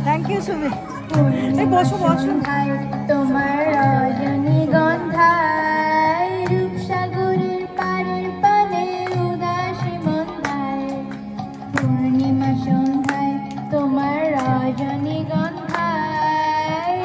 Thank you Sumi. বসো বসো। তোমার রজনীগন্ধায় রূপসাগরের পারের পানে উদাসী মন্ধায় পূর্ণিমা সন্ধ্যায় তোমার রজনীগন্ধায়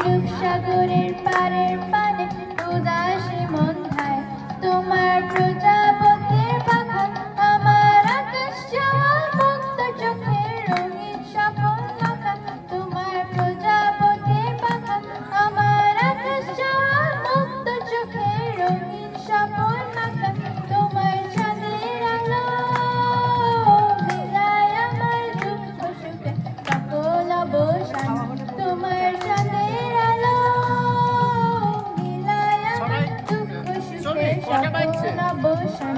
রূপসাগরের পারের পানে উদাসী মন্ধায় তোমার প্রজাপতির পাখা আমার আকাশ যাওয়া মুক্ত চোখের রঙিন স্বপন মাখা তোমার প্রজাপতির পাখা আমার আকাশ যাওয়া মুক্ত চোখের রঙিন স্বপন মাখা তোমার চাঁদের আলো মিলায় আমার দুঃখ সুখে সকল অবসান তোমার চাঁদের আলো মিলায় আমার দুঃখ সুখে সকল অবসান